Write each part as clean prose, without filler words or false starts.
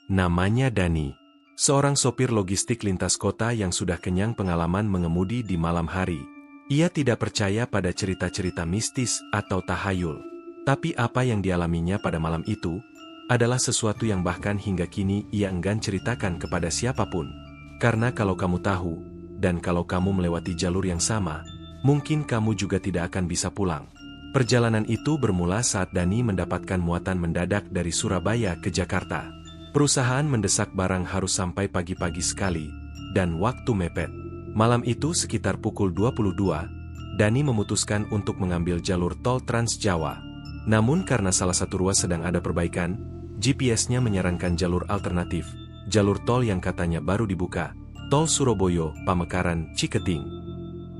Namanya Dani. Seorang sopir logistik lintas kota yang sudah kenyang pengalaman mengemudi di malam hari. Ia tidak percaya pada cerita-cerita mistis atau tahayul. Tapi apa yang dialaminya pada malam itu adalah sesuatu yang bahkan hingga kini ia enggan ceritakan kepada siapapun. Karena kalau kamu tahu, dan kalau kamu melewati jalur yang sama, mungkin kamu juga tidak akan bisa pulang. Perjalanan itu bermula saat Dani mendapatkan muatan mendadak dari Surabaya ke Jakarta. Perusahaan mendesak barang harus sampai pagi-pagi sekali, dan waktu mepet. Malam itu sekitar pukul 22, Dani memutuskan untuk mengambil jalur tol Trans Jawa. Namun karena salah satu ruas sedang ada perbaikan, GPS-nya menyarankan jalur alternatif, jalur tol yang katanya baru dibuka, tol Surabaya, Pamekaran, Ciketing.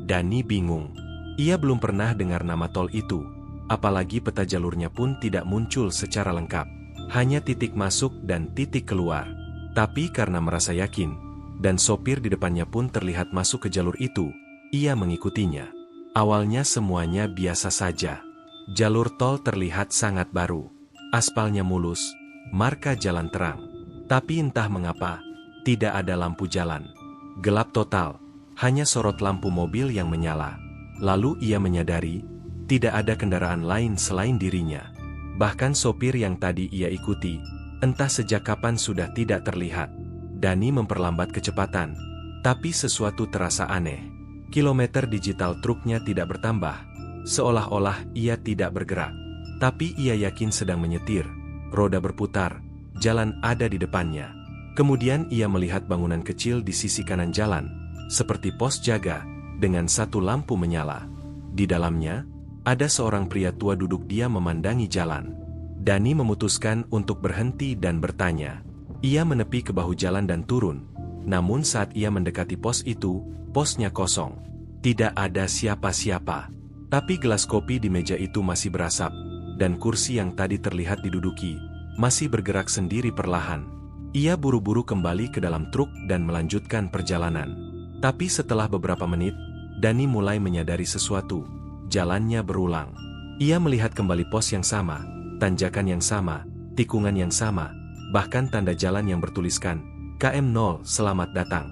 Dani bingung. Ia belum pernah dengar nama tol itu, apalagi peta jalurnya pun tidak muncul secara lengkap. Hanya titik masuk dan titik keluar. Tapi karena merasa yakin, dan sopir di depannya pun terlihat masuk ke jalur itu, ia mengikutinya. Awalnya semuanya biasa saja. Jalur tol terlihat sangat baru. Aspalnya mulus, marka jalan terang. Tapi entah mengapa, tidak ada lampu jalan. Gelap total, hanya sorot lampu mobil yang menyala. Lalu ia menyadari, tidak ada kendaraan lain selain dirinya. Bahkan sopir yang tadi ia ikuti, entah sejak kapan sudah tidak terlihat. Dani memperlambat kecepatan, tapi sesuatu terasa aneh. Kilometer digital truknya tidak bertambah, seolah-olah ia tidak bergerak. Tapi ia yakin sedang menyetir, roda berputar, jalan ada di depannya. Kemudian ia melihat bangunan kecil di sisi kanan jalan, seperti pos jaga, dengan satu lampu menyala. Di dalamnya, ada seorang pria tua duduk diam memandangi jalan. Dani memutuskan untuk berhenti dan bertanya. Ia menepi ke bahu jalan dan turun. Namun saat ia mendekati pos itu, posnya kosong. Tidak ada siapa-siapa. Tapi gelas kopi di meja itu masih berasap, dan kursi yang tadi terlihat diduduki, masih bergerak sendiri perlahan. Ia buru-buru kembali ke dalam truk dan melanjutkan perjalanan. Tapi setelah beberapa menit, Dani mulai menyadari sesuatu. Jalannya berulang. Ia melihat kembali pos yang sama, tanjakan yang sama, tikungan yang sama, bahkan tanda jalan yang bertuliskan, KM0 selamat datang.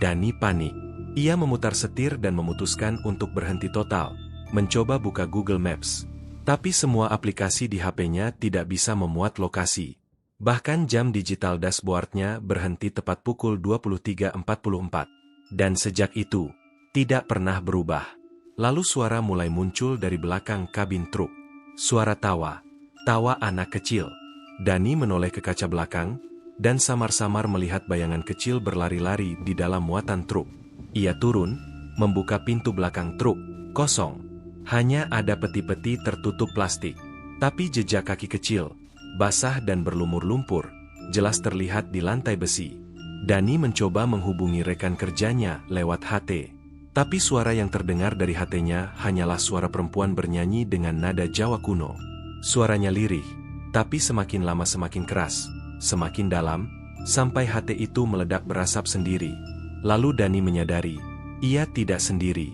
Dani panik. Ia memutar setir dan memutuskan untuk berhenti total, mencoba buka Google Maps. Tapi semua aplikasi di HP-nya tidak bisa memuat lokasi. Bahkan jam digital dashboard-nya berhenti tepat pukul 23.44. Dan sejak itu, tidak pernah berubah. Lalu suara mulai muncul dari belakang kabin truk. Suara tawa. Tawa anak kecil. Dani menoleh ke kaca belakang, dan samar-samar melihat bayangan kecil berlari-lari di dalam muatan truk. Ia turun, membuka pintu belakang truk, kosong. Hanya ada peti-peti tertutup plastik. Tapi jejak kaki kecil, basah dan berlumur lumpur, jelas terlihat di lantai besi. Dani mencoba menghubungi rekan kerjanya lewat HT. Tapi suara yang terdengar dari HT-nya hanyalah suara perempuan bernyanyi dengan nada Jawa kuno. Suaranya lirih, tapi semakin lama semakin keras, semakin dalam, sampai HT itu meledak berasap sendiri. Lalu Dani menyadari, ia tidak sendiri.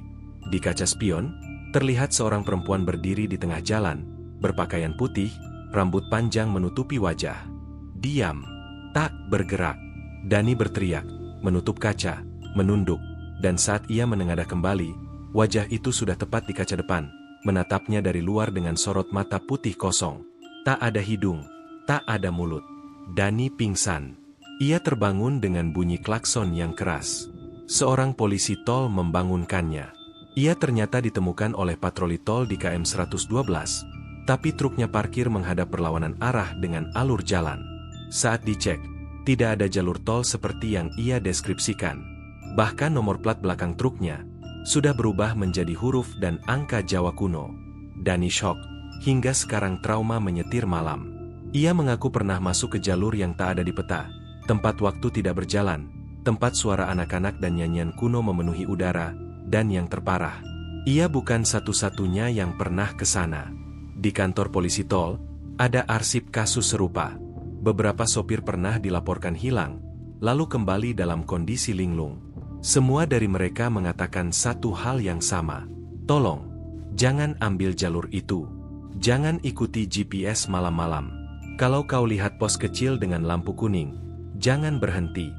Di kaca spion, terlihat seorang perempuan berdiri di tengah jalan, berpakaian putih, rambut panjang menutupi wajah. Diam, tak bergerak. Dani berteriak, menutup kaca, menunduk. Dan saat ia menengadah kembali, wajah itu sudah tepat di kaca depan, menatapnya dari luar dengan sorot mata putih kosong. Tak ada hidung, tak ada mulut. Dani pingsan. Ia terbangun dengan bunyi klakson yang keras. Seorang polisi tol membangunkannya. Ia ternyata ditemukan oleh patroli tol di KM 112, tapi truknya parkir menghadap berlawanan arah dengan alur jalan. Saat dicek, tidak ada jalur tol seperti yang ia deskripsikan. Bahkan nomor plat belakang truknya sudah berubah menjadi huruf dan angka Jawa kuno. Dani shock, hingga sekarang trauma menyetir malam. Ia mengaku pernah masuk ke jalur yang tak ada di peta, tempat waktu tidak berjalan, tempat suara anak-anak dan nyanyian kuno memenuhi udara, dan yang terparah, ia bukan satu-satunya yang pernah ke sana. Di kantor polisi tol, ada arsip kasus serupa. Beberapa sopir pernah dilaporkan hilang, lalu kembali dalam kondisi linglung. Semua dari mereka mengatakan satu hal yang sama. Tolong, jangan ambil jalur itu. Jangan ikuti GPS malam-malam. Kalau kau lihat pos kecil dengan lampu kuning, jangan berhenti.